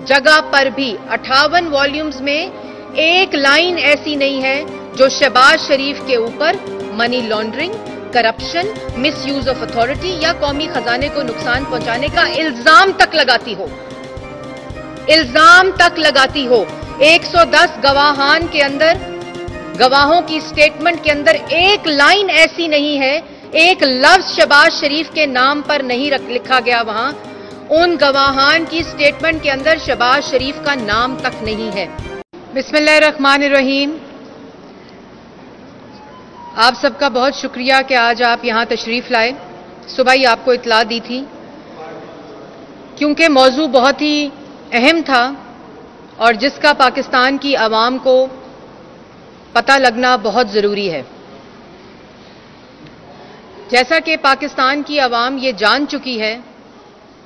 जगह पर भी 58 वॉल्यूम्स में एक लाइन ऐसी नहीं है जो शहबाज शरीफ के ऊपर money laundering, corruption, miss use of authority या कौमी खजाने को नुकसान पहुंचाने का इल्जाम तक लगाती हो। इल्जाम तक लगाती हो। 110 गवाहान के अंदर, गवाहों की स्टेटमेंट के अंदर एक लाइन ऐसी नहीं है, एक लफ्ज शहबाज शरीफ के नाम पर नहीं लिखा गया। वहां उन गवाहान की स्टेटमेंट के अंदर शहबाज शरीफ का नाम तक नहीं है। बिस्मिल्लाहिर्रहमानिर्रहीम। आप सबका बहुत शुक्रिया कि आज आप यहां तशरीफ लाए। सुबह ही आपको इत्तला दी थी, क्योंकि मौजू बहुत ही अहम था और जिसका पाकिस्तान की आवाम को पता लगना बहुत ज़रूरी है। जैसा कि पाकिस्तान की आवाम ये जान चुकी है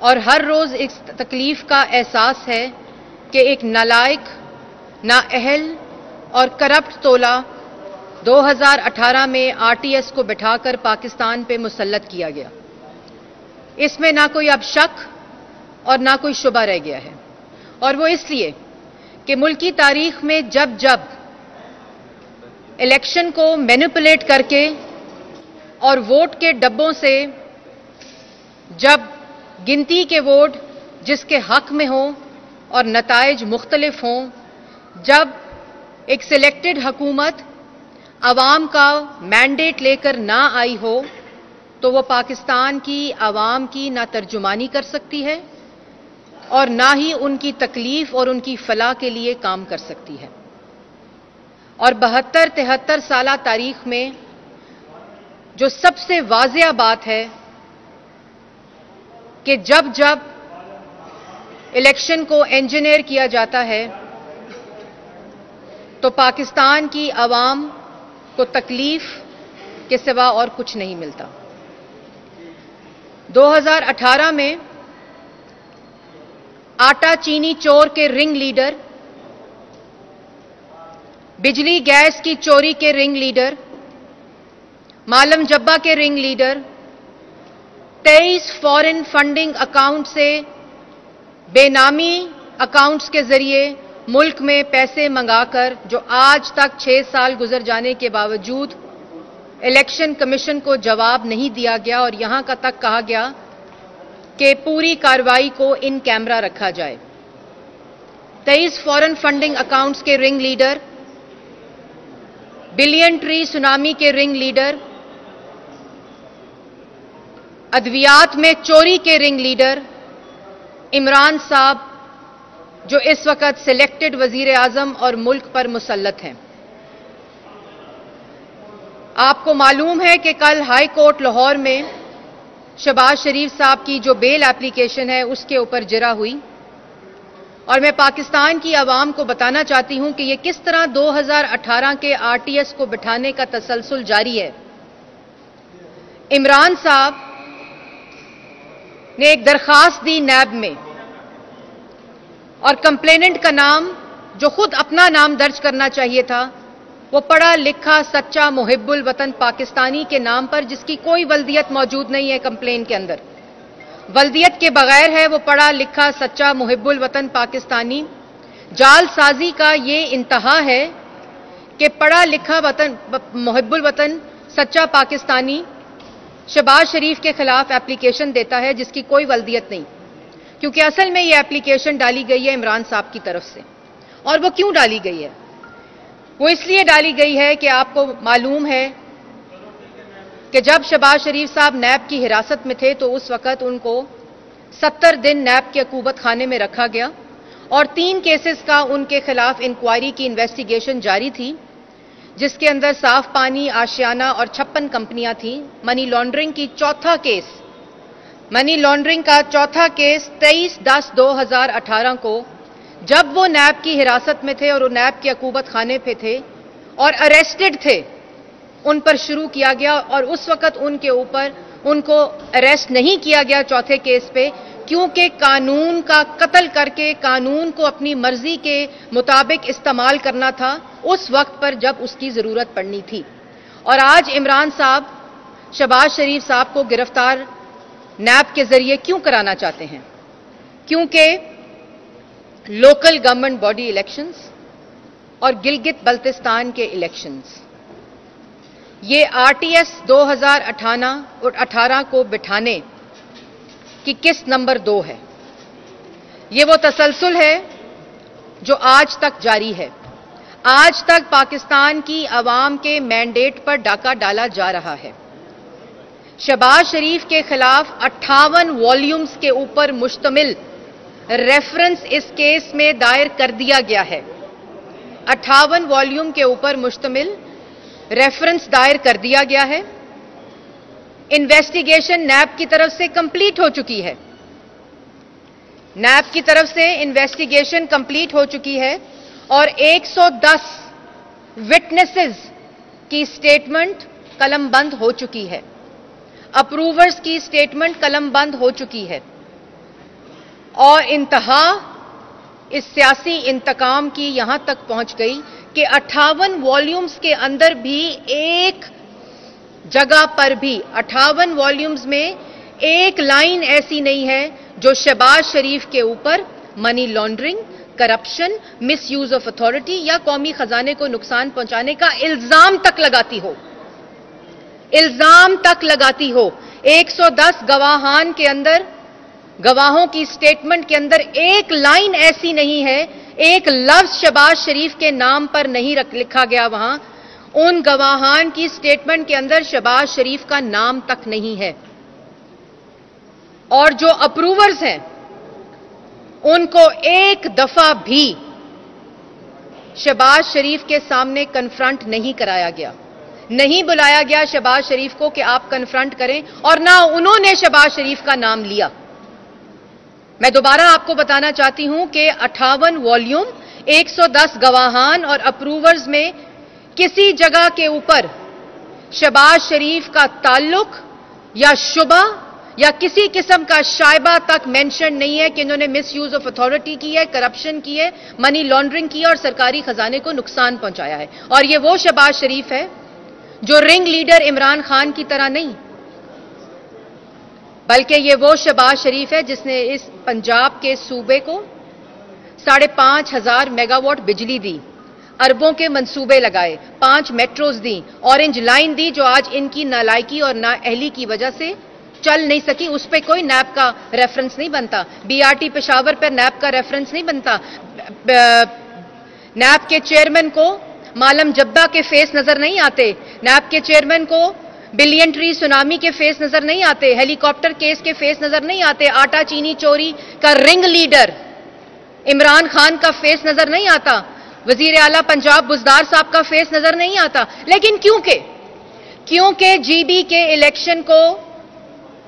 और हर रोज़ इस तकलीफ़ का एहसास है कि एक नालायक, नाअहल और करप्ट तोला 2018 में आरटीएस को बिठाकर पाकिस्तान पे मुसल्लत किया गया। इसमें ना कोई अब शक और ना कोई शुबा रह गया है, और वो इसलिए कि मुल्की तारीख में जब जब इलेक्शन को मैनिपुलेट करके और वोट के डब्बों से जब गिनती के वोट जिसके हक में हों और नताइज मुख्तलिफ हों, जब एक सिलेक्टेड हुकूमत आवाम का मैंडेट लेकर ना आई हो, तो वो पाकिस्तान की आवाम की ना तर्जुमानी कर सकती है और ना ही उनकी तकलीफ और उनकी फलाह के लिए काम कर सकती है। और 72-73 साला तारीख में जो सबसे वाज़िया बात है कि जब जब इलेक्शन को इंजीनियर किया जाता है तो पाकिस्तान की आवाम को तकलीफ के सिवा और कुछ नहीं मिलता। 2018 में आटा चीनी चोर के रिंग लीडर, बिजली गैस की चोरी के रिंग लीडर, मालम जब्बा के ring leader, 23 foreign funding account से बेनामी अकाउंट्स के जरिए मुल्क में पैसे मंगाकर, जो आज तक 6 साल गुजर जाने के बावजूद इलेक्शन कमीशन को जवाब नहीं दिया गया और यहां का तक कहा गया कि पूरी कार्रवाई को इन कैमरा रखा जाए। 23 फॉरेन फंडिंग अकाउंट्स के ring leader, billion tree tsunami के रिंग लीडर, अद्वियात में चोरी के रिंग लीडर इमरान साहब, जो इस वक्त सिलेक्टेड वजीर आजम और मुल्क पर मुसल्लत हैं। आपको मालूम है कि कल हाई कोर्ट लाहौर में शहबाज शरीफ साहब की जो बेल एप्लीकेशन है उसके ऊपर जिरा हुई, और मैं पाकिस्तान की आवाम को बताना चाहती हूं कि यह किस तरह 2018 के आरटीएस को बिठाने का तसलसल जारी है। इमरान साहब ने एक दरखास्त दी नैब में, और कंप्लेनेंट का नाम, जो खुद अपना नाम दर्ज करना चाहिए था, वो पढ़ा लिखा सच्चा मुहिब्बुल वतन पाकिस्तानी के नाम पर, जिसकी कोई वल्दियत मौजूद नहीं है कंप्लेन के अंदर, वल्दियत के बगैर है वो पढ़ा लिखा सच्चा मुहिब्बुल वतन पाकिस्तानी। जालसाजी का ये इंतहा है कि पढ़ा लिखा वतन मुहिब्बुल वतन सच्चा पाकिस्तानी शहबाज शरीफ के खिलाफ एप्लीकेशन देता है जिसकी कोई वल्दियत नहीं, क्योंकि असल में ये एप्लीकेशन डाली गई है इमरान साहब की तरफ से। और वो क्यों डाली गई है? वो इसलिए डाली गई है कि आपको मालूम है कि जब शहबाज शरीफ साहब नैब की हिरासत में थे तो उस वक्त उनको 70 दिन नैब के अकूबत खाने में रखा गया और 3 केसेस का उनके खिलाफ इंक्वायरी की इन्वेस्टिगेशन जारी थी, जिसके अंदर साफ पानी, आशियाना और 56 कंपनियां थीं। मनी लॉन्ड्रिंग की चौथा केस, मनी लॉन्ड्रिंग का चौथा केस 23/10/2018 को, जब वो नैब की हिरासत में थे और वो नैब के अकूबत खाने पे थे और अरेस्टेड थे, उन पर शुरू किया गया। और उस वक्त उनके ऊपर उनको अरेस्ट नहीं किया गया चौथे केस पे, क्योंकि कानून का कत्ल करके कानून को अपनी मर्जी के मुताबिक इस्तेमाल करना था उस वक्त पर जब उसकी जरूरत पड़नी थी। और आज इमरान साहब शहबाज शरीफ साहब को गिरफ्तार नैब के जरिए क्यों कराना चाहते हैं? क्योंकि लोकल गवर्नमेंट बॉडी इलेक्शंस और गिलगित बल्तिस्तान के इलेक्शंस, ये आरटीएस 2018 को बिठाने की किस्त नंबर 2 है। ये वो तसलसल है जो आज तक जारी है। आज तक पाकिस्तान की आवाम के मैंडेट पर डाका डाला जा रहा है। शहबाज शरीफ के खिलाफ 58 वॉल्यूम्स के ऊपर मुश्तमिल रेफरेंस इस केस में दायर कर दिया गया है। 58 वॉल्यूम के ऊपर मुश्तमिल रेफरेंस दायर कर दिया गया है। इन्वेस्टिगेशन नैब की तरफ से कंप्लीट हो चुकी है। नैब की तरफ से इन्वेस्टिगेशन कंप्लीट हो चुकी है और 110 विटनेसेस की स्टेटमेंट कलमबंद हो चुकी है। अप्रूवर्स की स्टेटमेंट कलमबंद हो चुकी है और इंतहा इस सियासी इंतकाम की यहां तक पहुंच गई कि 58 वॉल्यूम्स के अंदर भी एक जगह पर भी 58 वॉल्यूम्स में एक लाइन ऐसी नहीं है जो शहबाज शरीफ के ऊपर money laundering, corruption, miss use of authority या कौमी खजाने को नुकसान पहुंचाने का इल्जाम तक लगाती हो। इल्जाम तक लगाती हो। 110 गवाहान के अंदर, गवाहों की स्टेटमेंट के अंदर एक लाइन ऐसी नहीं है, एक लफ्ज शहबाज शरीफ के नाम पर नहीं लिखा गया। वहां उन गवाहान की स्टेटमेंट के अंदर शहबाज शरीफ का नाम तक नहीं है और जो अप्रूवर्स हैं उनको एक दफा भी शहबाज शरीफ के सामने कन्फ्रंट नहीं कराया गया, नहीं बुलाया गया शहबाज शरीफ को कि आप कन्फ्रंट करें और ना उन्होंने शहबाज शरीफ का नाम लिया। मैं दोबारा आपको बताना चाहती हूं कि 58 वॉल्यूम, 110 गवाहान और अप्रूवर्स में किसी जगह के ऊपर शहबाज शरीफ का ताल्लुक या शुबा या किसी किस्म का शायबा तक मेंशन नहीं है कि इन्होंने मिस यूज ऑफ अथॉरिटी की है, करप्शन की है, मनी लॉन्ड्रिंग की है और सरकारी खजाने को नुकसान पहुंचाया है। और ये वो शहबाज शरीफ है जो रिंग लीडर इमरान खान की तरह नहीं, बल्कि ये वो शहबाज शरीफ है जिसने इस पंजाब के सूबे को 5,500 मेगावाट बिजली दी, अरबों के मंसूबे लगाए, 5 मेट्रोज दी, ऑरेंज लाइन दी जो आज इनकी नालायकी और नाअहली की वजह से चल नहीं सकी। उस पर कोई नैब का रेफरेंस नहीं बनता। बीआरटी पेशावर पर नैब का रेफरेंस नहीं बनता। नैब के चेयरमैन को मालम जब्बा के फेस नजर नहीं आते। नैब के चेयरमैन को बिलियन ट्री सुनामी के फेस नजर नहीं आते। हेलीकॉप्टर केस के फेस नजर नहीं आते। आटा चीनी चोरी का रिंग लीडर इमरान खान का फेस नजर नहीं आता। वजीर आला पंजाब बुज़दार साहब का फेस नजर नहीं आता। लेकिन क्योंकि जीबी के इलेक्शन को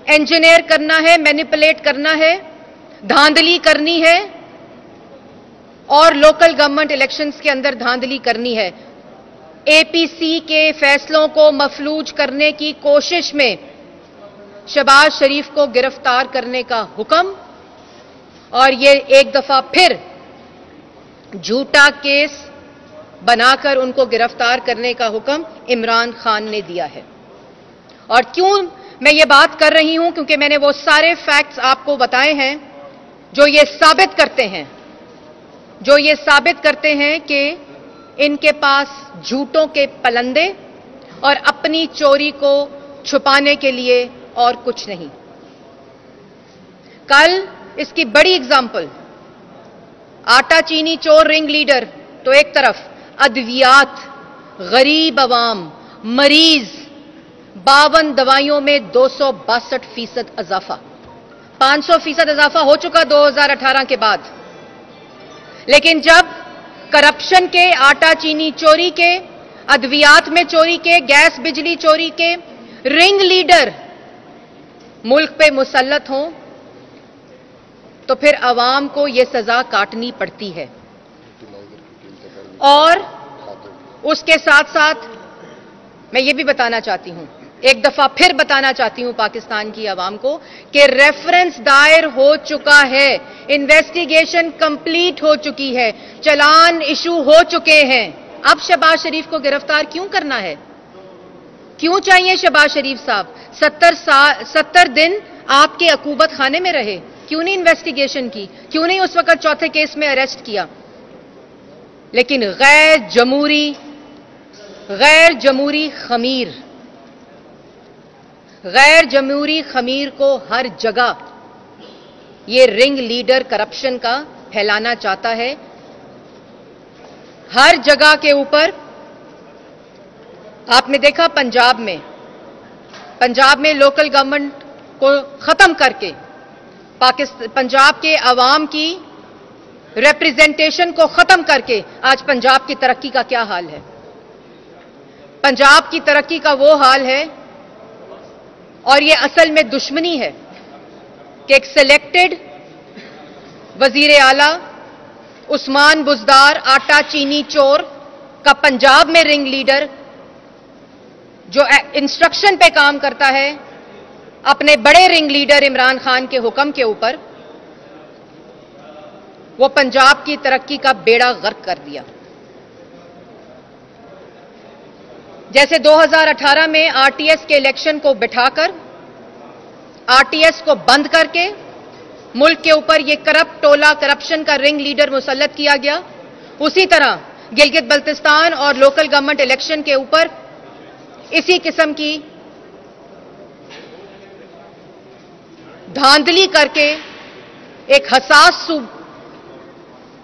इंजीनियर करना है, मैनिपुलेट करना है, धांधली करनी है और लोकल गवर्नमेंट इलेक्शंस के अंदर धांधली करनी है, एपीसी के फैसलों को मफलूज करने की कोशिश में शहबाज शरीफ को गिरफ्तार करने का हुक्म और ये एक दफा फिर झूठा केस बनाकर उनको गिरफ्तार करने का हुक्म इमरान खान ने दिया है। और क्यों मैं ये बात कर रही हूं? क्योंकि मैंने वो सारे फैक्ट्स आपको बताए हैं जो ये साबित करते हैं कि इनके पास झूठों के पलंदे और अपनी चोरी को छुपाने के लिए और कुछ नहीं। कल इसकी बड़ी एग्जाम्पल, आटा चीनी चोर रिंग लीडर तो एक तरफ, अद्वियात, गरीब अवाम, मरीज, 52 दवाइयों में 262% इजाफा, 500% इजाफा हो चुका 2018 के बाद। लेकिन जब करप्शन के, आटा चीनी चोरी के, अद्वियात में चोरी के, गैस बिजली चोरी के रिंग लीडर मुल्क पे मुसल्लत हों तो फिर अवाम को यह सजा काटनी पड़ती है। और उसके साथ साथ मैं ये भी बताना चाहती हूं, एक दफा फिर बताना चाहती हूं पाकिस्तान की आवाम को कि रेफरेंस दायर हो चुका है, इन्वेस्टिगेशन कंप्लीट हो चुकी है, चालान इशू हो चुके हैं। अब शहबाज शरीफ को गिरफ्तार क्यों करना है? क्यों चाहिए शहबाज शरीफ साहब? 70 दिन आपके अकूबत खाने में रहे, क्यों नहीं इन्वेस्टिगेशन की, क्यों नहीं उस वक्त चौथे केस में अरेस्ट किया? लेकिन गैर जमहूरी खमीर को हर जगह ये रिंग लीडर करप्शन का फैलाना चाहता है। हर जगह के ऊपर आपने देखा पंजाब में लोकल गवर्नमेंट को खत्म करके पंजाब के अवाम की रिप्रेजेंटेशन को खत्म करके आज पंजाब की तरक्की का क्या हाल है? पंजाब की तरक्की का वो हाल है, और ये असल में दुश्मनी है कि एक सिलेक्टेड वजीर आला उस्मान बुज़दार, आटा चीनी चोर का पंजाब में रिंग लीडर जो इंस्ट्रक्शन पे काम करता है अपने बड़े रिंग लीडर इमरान खान के हुक्म के ऊपर, वो पंजाब की तरक्की का बेड़ा गर्क कर दिया। जैसे 2018 में आरटीएस के इलेक्शन को बिठाकर आरटीएस को बंद करके मुल्क के ऊपर ये करप्ट टोला करप्शन का रिंग लीडर मुसल्लत किया गया, उसी तरह गिलगित बल्तिस्तान और लोकल गवर्नमेंट इलेक्शन के ऊपर इसी किस्म की धांधली करके एक हसास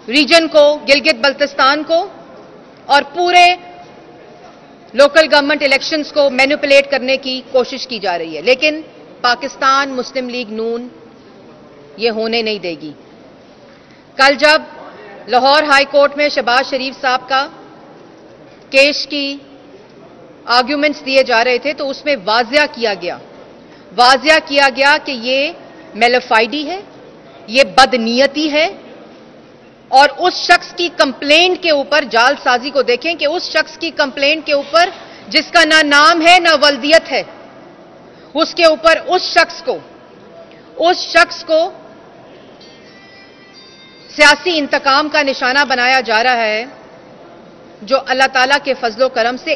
रीजन को, गिलगित बल्तिस्तान को और पूरे लोकल गवर्नमेंट इलेक्शंस को मैनिपुलेट करने की कोशिश की जा रही है। लेकिन पाकिस्तान मुस्लिम लीग नून ये होने नहीं देगी। कल जब लाहौर हाई कोर्ट में शहबाज शरीफ साहब का केस की आर्ग्यूमेंट्स दिए जा रहे थे, तो उसमें वाज़िया किया गया कि ये मेलाफाइडी है, ये बदनीयती है, और उस शख्स की कंप्लेंट के ऊपर जालसाजी को देखें कि उस शख्स की कंप्लेंट के ऊपर जिसका ना नाम है ना वल्दियत है, उसके ऊपर उस शख्स को सियासी इंतकाम का निशाना बनाया जा रहा है, जो अल्लाह ताला के फजलो करम से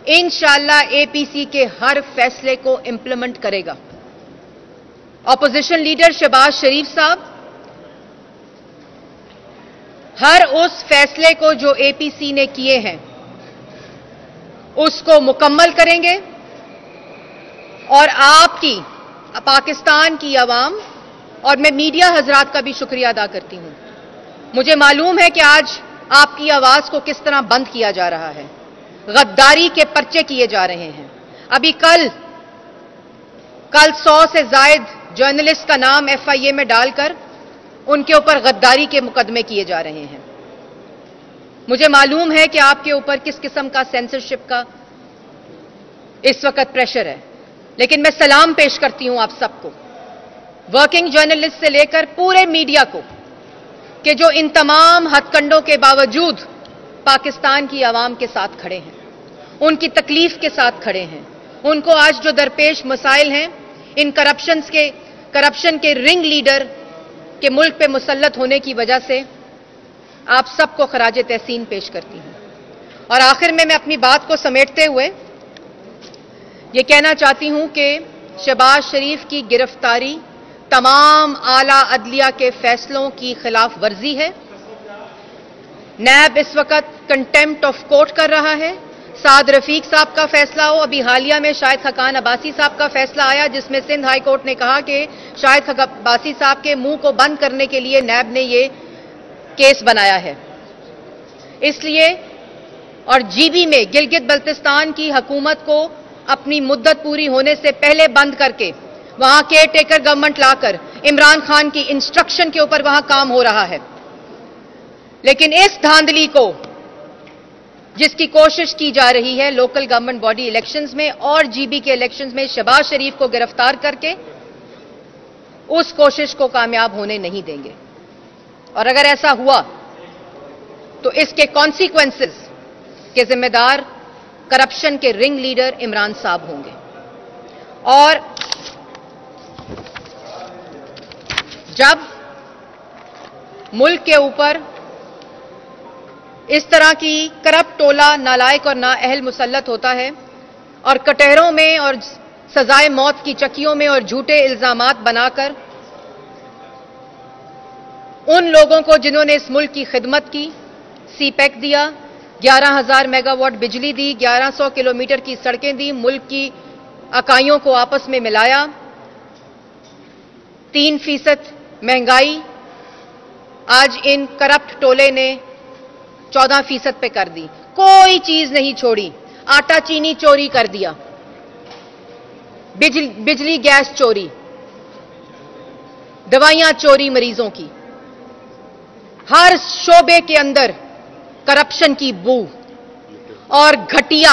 इंशाअल्लाह एपीसी के हर फैसले को इंप्लीमेंट करेगा। ऑपोजिशन लीडर शहबाज शरीफ साहब हर उस फैसले को जो एपीसी ने किए हैं उसको मुकम्मल करेंगे, और आपकी पाकिस्तान की आवाम और मैं मीडिया हजरात का भी शुक्रिया अदा करती हूं। मुझे मालूम है कि आज आपकी आवाज को किस तरह बंद किया जा रहा है, गद्दारी के पर्चे किए जा रहे हैं। अभी कल 100 से जायद जर्नलिस्ट का नाम एफआईए में डालकर उनके ऊपर गद्दारी के मुकदमे किए जा रहे हैं। मुझे मालूम है कि आपके ऊपर किस किस्म का सेंसरशिप का इस वक्त प्रेशर है, लेकिन मैं सलाम पेश करती हूं आप सबको, वर्किंग जर्नलिस्ट से लेकर पूरे मीडिया को, कि जो इन तमाम हथकंडों के बावजूद पाकिस्तान की आवाम के साथ खड़े हैं, उनकी तकलीफ के साथ खड़े हैं। उनको आज जो दरपेश मसाइल हैं, इन करप्शन के रिंग लीडर के मुल्क पे मुसल्लत होने की वजह से आप सबको खराज तहसीन पेश करती हूं। और आखिर में मैं अपनी बात को समेटते हुए ये कहना चाहती हूं कि शहबाज शरीफ की गिरफ्तारी तमाम आला अदलिया के फैसलों की खिलाफ वर्जी है। नैब इस वक्त कंटेम्प्ट ऑफ कोर्ट कर रहा है। साद रफीक साहब का फैसला हो, अभी हालिया में शाहिद खकान अब्बासी साहब का फैसला आया जिसमें सिंध हाई कोर्ट ने कहा कि शाहिद अब्बासी साहब के मुंह को बंद करने के लिए नैब ने ये केस बनाया है। इसलिए और जीबी में गिलगित बल्तिस्तान की हुकूमत को अपनी मुद्दत पूरी होने से पहले बंद करके वहां केयर टेकर गवर्नमेंट लाकर इमरान खान की इंस्ट्रक्शन के ऊपर वहां काम हो रहा है। लेकिन इस धांधली को जिसकी कोशिश की जा रही है लोकल गवर्नमेंट बॉडी इलेक्शंस में और जीबी के इलेक्शंस में शहबाज शरीफ को गिरफ्तार करके, उस कोशिश को कामयाब होने नहीं देंगे। और अगर ऐसा हुआ तो इसके कॉन्सिक्वेंसेस के जिम्मेदार करप्शन के रिंग लीडर इमरान साहब होंगे। और जब मुल्क के ऊपर इस तरह की करप्ट टोला नालायक और नाअहल मुसल्लत होता है और कटहरों में और सजाए मौत की चक्कियों में और झूठे इल्जामात बनाकर उन लोगों को जिन्होंने इस मुल्क की खिदमत की, सीपैक दिया, 11,000 मेगावाट बिजली दी, 1100 किलोमीटर की सड़कें दी, मुल्क की इकाइयों को आपस में मिलाया, 3% महंगाई आज इन करप्ट टोले ने 14% पे कर दी। कोई चीज नहीं छोड़ी, आटा चीनी चोरी कर दिया, बिजली गैस चोरी, दवाइयां चोरी मरीजों की, हर शोबे के अंदर करप्शन की बू और घटिया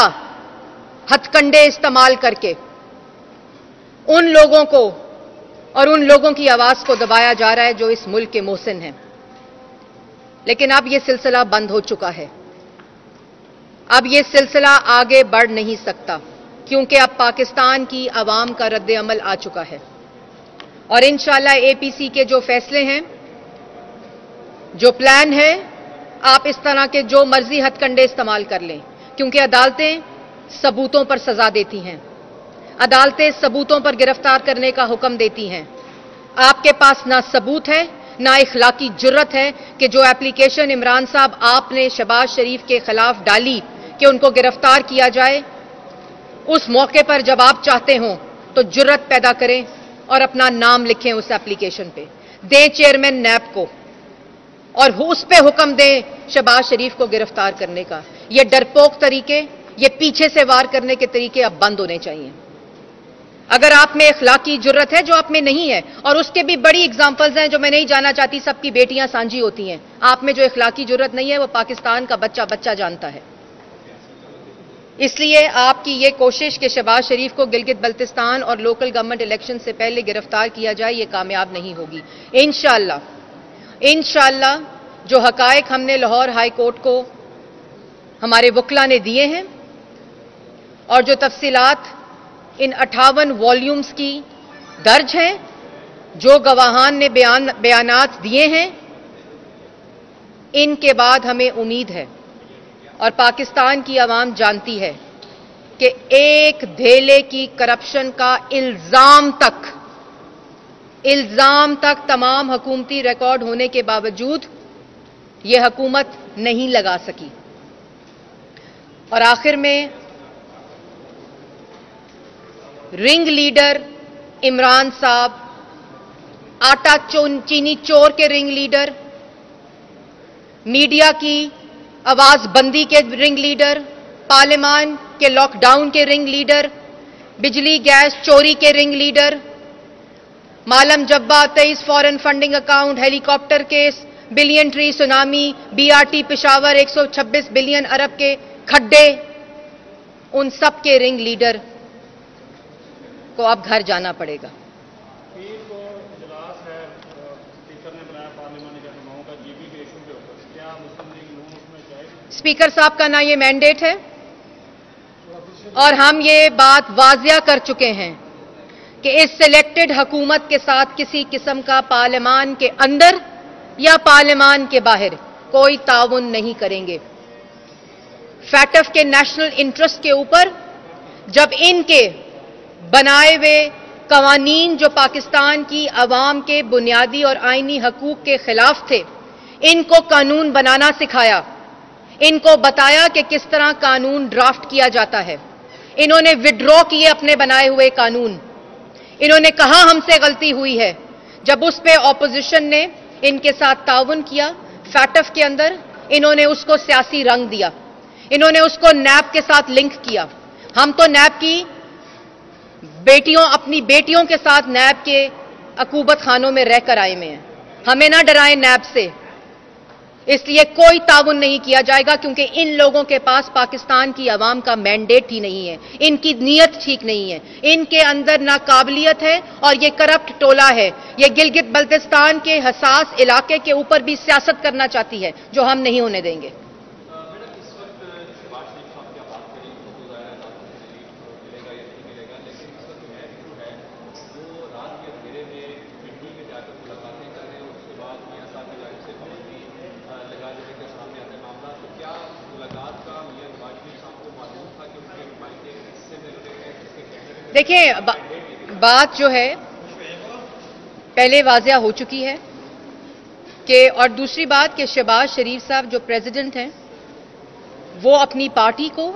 हथकंडे इस्तेमाल करके उन लोगों को और उन लोगों की आवाज को दबाया जा रहा है जो इस मुल्क के मोहसिन हैं। लेकिन अब यह सिलसिला बंद हो चुका है, अब यह सिलसिला आगे बढ़ नहीं सकता, क्योंकि अब पाकिस्तान की आवाम का रद्द-ए-अमल आ चुका है। और इंशाअल्लाह एपीसी के जो फैसले हैं, जो प्लान है, आप इस तरह के जो मर्जी हथकंडे इस्तेमाल कर लें, क्योंकि अदालतें सबूतों पर सजा देती हैं, अदालतें सबूतों पर गिरफ्तार करने का हुक्म देती हैं। आपके पास ना सबूत है, ना इखलाकी जुर्रत है कि जो एप्लीकेशन इमरान साहब आपने शहबाज शरीफ के खिलाफ डाली कि उनको गिरफ्तार किया जाए, उस मौके पर जब आप चाहते हो तो जुर्रत पैदा करें और अपना नाम लिखें उस एप्लीकेशन पे, दें चेयरमैन नैब को और उस पे हुक्म दें शहबाज शरीफ को गिरफ्तार करने का। ये डरपोक तरीके, ये पीछे से वार करने के तरीके अब बंद होने चाहिए। अगर आप में इखलाकी जुर्रत है, जो आप में नहीं है, और उसके भी बड़ी एग्जांपल्स हैं जो मैं नहीं जाना चाहती, सबकी बेटियां सांझी होती हैं, आप में जो इखलाकी जुर्रत नहीं है वो पाकिस्तान का बच्चा बच्चा जानता है। इसलिए आपकी ये कोशिश कि शहबाज शरीफ को गिलगित बल्तिस्तान और लोकल गवर्नमेंट इलेक्शन से पहले गिरफ्तार किया जाए, ये कामयाब नहीं होगी। इंशाअल्लाह जो हकायक हमने लाहौर हाई कोर्ट को हमारे वकला ने दिए हैं और जो तफसीलात इन 58 वॉल्यूम्स की दर्ज हैं, जो गवाहान ने बयानात दिए हैं, इनके बाद हमें उम्मीद है और पाकिस्तान की आवाम जानती है कि एक धेले की करप्शन का इल्जाम तक तमाम हुकूमती रिकॉर्ड होने के बावजूद यह हुकूमत नहीं लगा सकी। और आखिर में रिंग लीडर इमरान साहब, आटा चीनी चोर के रिंग लीडर, मीडिया की आवाज बंदी के रिंग लीडर, पार्लियामान के लॉकडाउन के रिंग लीडर, बिजली गैस चोरी के ring leader, Malam Jabba 23 foreign funding account, helicopter case, billion tree tsunami, BRT Peshawar 126 billion अरब के खड्डे, उन सब के रिंग लीडर को अब घर जाना पड़ेगा। स्पीकर साहब का ना ये मैंडेट है और हम ये बात वाजिया कर चुके हैं कि इस सिलेक्टेड हुकूमत के साथ किसी किस्म का पार्लियामान के अंदर या पार्लियामान के बाहर कोई ताउन नहीं करेंगे। फैटफ के नेशनल इंटरेस्ट के ऊपर जब इनके बनाए हुए कवानीन जो पाकिस्तान की आवाम के बुनियादी और आईनी हकूक के खिलाफ थे, इनको कानून बनाना सिखाया, इनको बताया कि किस तरह कानून ड्राफ्ट किया जाता है, इन्होंने विड्रॉ किए अपने बनाए हुए कानून, इन्होंने कहा हमसे गलती हुई है। जब उस पे ऑपोजिशन ने इनके साथ ताउन किया फैटफ के अंदर, इन्होंने उसको सियासी रंग दिया, इन्होंने उसको नैब के साथ लिंक किया। हम तो नैब की अपनी बेटियों के साथ नैब के अकूबत खानों में रहकर आए में हैं, हमें ना डराएं नैब से। इसलिए कोई ताउन नहीं किया जाएगा, क्योंकि इन लोगों के पास पाकिस्तान की आवाम का मैंडेट ही नहीं है, इनकी नीयत ठीक नहीं है, इनके अंदर नाकाबिलियत है और ये करप्ट टोला है। ये गिलगित बल्तिस्तान के हसास इलाके के ऊपर भी सियासत करना चाहती है, जो हम नहीं होने देंगे। देखिए, बात जो है पहले वाज़िया हो चुकी है कि और दूसरी बात कि शहबाज शरीफ साहब जो प्रेसिडेंट हैं वो अपनी पार्टी को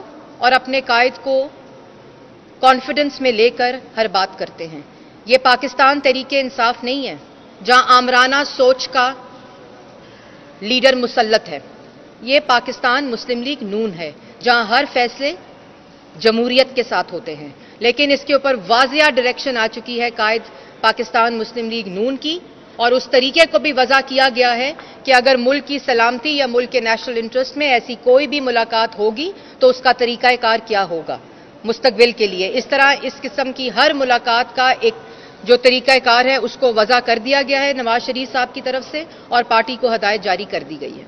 और अपने कायद को कॉन्फिडेंस में लेकर हर बात करते हैं। ये पाकिस्तान तहरीके इंसाफ नहीं है जहां आमराना सोच का लीडर मुसल्लत है। ये पाकिस्तान मुस्लिम लीग नून है जहां हर फैसले जमहूरियत के साथ होते हैं। लेकिन इसके ऊपर वाज़िया डायरेक्शन आ चुकी है कायद पाकिस्तान मुस्लिम लीग नून की, और उस तरीके को भी वज़ा किया गया है कि अगर मुल्क की सलामती या मुल्क के नेशनल इंटरेस्ट में ऐसी कोई भी मुलाकात होगी तो उसका तरीक़ाकार क्या होगा मुस्तकबिल के लिए। इस तरह इस किस्म की हर मुलाकात का एक जो तरीक़ाकार है उसको वज़ा कर दिया गया है नवाज शरीफ साहब की तरफ से, और पार्टी को हदायत जारी कर दी गई है।